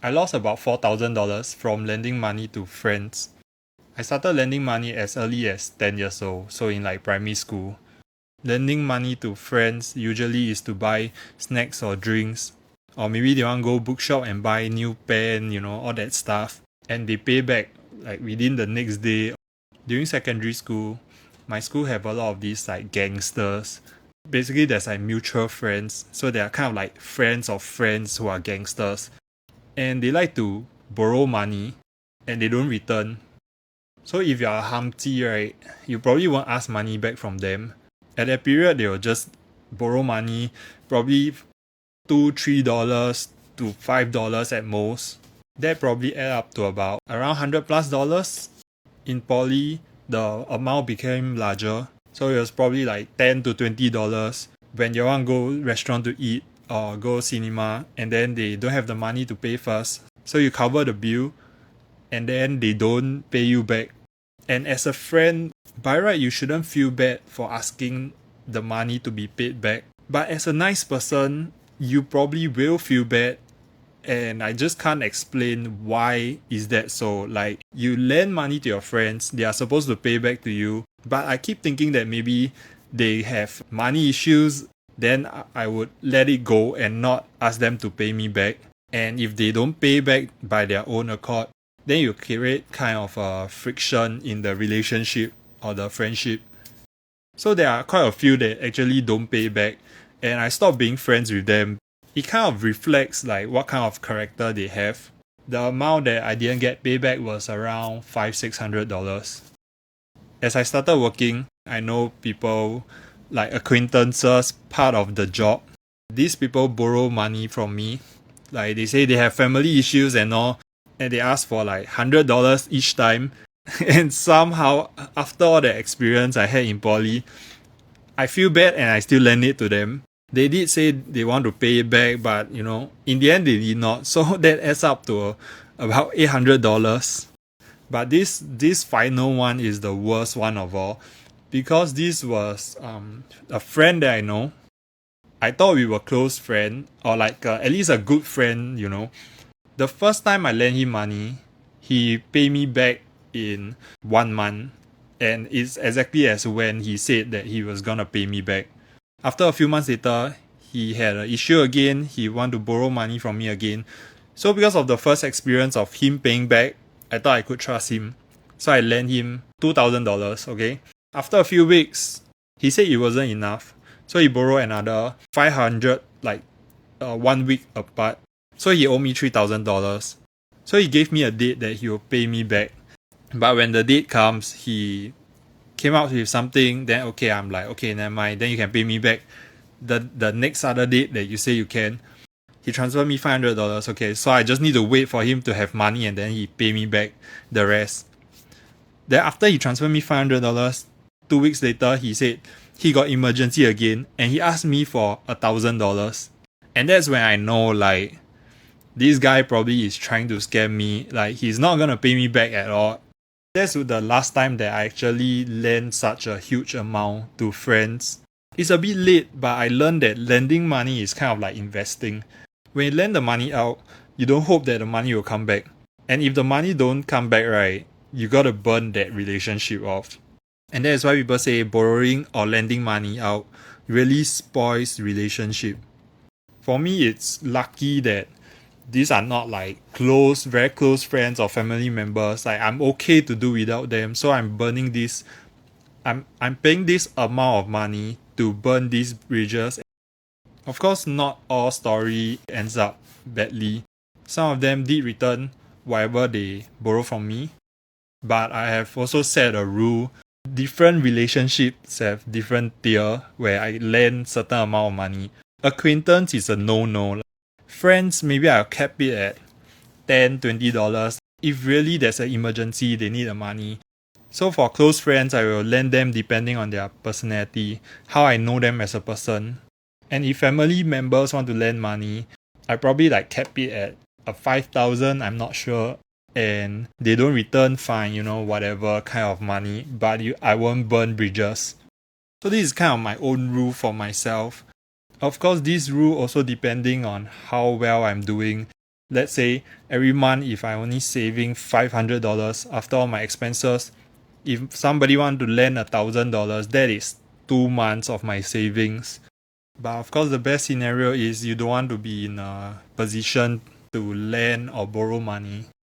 I lost about $4,000 from lending money to friends. I started lending money as early as 10 years old, so in like primary school. Lending money to friends usually is to buy snacks or drinks, or maybe they want to go bookshop and buy new pen, all that stuff, and they pay back like within the next day. During secondary school, my school have a lot of these like gangsters. Basically, there's like mutual friends, so they are kind of like friends of friends who are gangsters, and they like to borrow money and they don't return. So if you're a Humpty, right, you probably won't ask money back from them. At that period, they will just borrow money, probably $2-3 to $5 at most. That probably add up to about around $100+. In poly, the amount became larger, so it was probably like $10 to $20 when you want to go restaurant to eat or go cinema, and then they don't have the money to pay first, so you cover the bill and then they don't pay you back. And as a friend, by right you shouldn't feel bad for asking the money to be paid back, but as a nice person you probably will feel bad, and I just can't explain why is that so. Like, you lend money to your friends, they are supposed to pay back to you, but I keep thinking that maybe they have money issues, then I would let it go and not ask them to pay me back. And if they don't pay back by their own accord, then you create kind of a friction in the relationship or the friendship. So there are quite a few that actually don't pay back, and I stopped being friends with them. It kind of reflects like what kind of character they have. The amount that I didn't get payback was around $500-$600. As I started working, I know people like acquaintances, part of the job. These people borrow money from me. Like, they say they have family issues and all, and they ask for like $100 each time. And somehow, after all the experience I had in poly, I feel bad and I still lend it to them. They did say they want to pay it back, but in the end they did not. So that adds up to about $800. But this final one is the worst one of all, because this was a friend that I know. I thought we were close friend, or like at least a good friend. The first time I lent him money, he paid me back in 1 month, and it's exactly as when he said that he was gonna pay me back. After a few months later, he had an issue again. He wanted to borrow money from me again. So because of the first experience of him paying back, I thought I could trust him. So I lent him $2,000, okay? After a few weeks, he said it wasn't enough. So he borrowed another $500, like 1 week apart. So he owed me $3,000. So he gave me a date that he will pay me back. But when the date comes, he came out with something, then okay, I'm like, okay, never mind, then you can pay me back the next other date that you say you can. He transferred me $500, okay, so I just need to wait for him to have money and then he pay me back the rest. Then after he transferred me $500, 2 weeks later, he said he got emergency again and he asked me for $1,000. And that's when I know, like, this guy probably is trying to scam me. Like, he's not gonna pay me back at all. That's the last time that I actually lent such a huge amount to friends. It's a bit late, but I learned that lending money is kind of like investing. When you lend the money out, you don't hope that the money will come back. And if the money don't come back, right, you gotta burn that relationship off. And that is why people say borrowing or lending money out really spoils relationship. For me, it's lucky that these are not like close, very close friends or family members. Like, I'm okay to do without them. So I'm burning this. I'm paying this amount of money to burn these bridges. Of course, not all story ends up badly. Some of them did return whatever they borrow from me. But I have also set a rule. Different relationships have different tier where I lend certain amount of money. Acquaintance is a no-no. Friends, maybe I'll cap it at $10-$20. If really there's an emergency, they need the money. So for close friends, I will lend them depending on their personality, how I know them as a person. And if family members want to lend money, I probably like cap it at a $5,000, I'm not sure. And they don't return, fine, whatever kind of money, but I won't burn bridges. So this is kind of my own rule for myself. Of course, this rule also depending on how well I'm doing. Let's say every month if I only saving $500 after all my expenses, if somebody want to lend $1,000, that is 2 months of my savings. But of course the best scenario is you don't want to be in a position to lend or borrow money.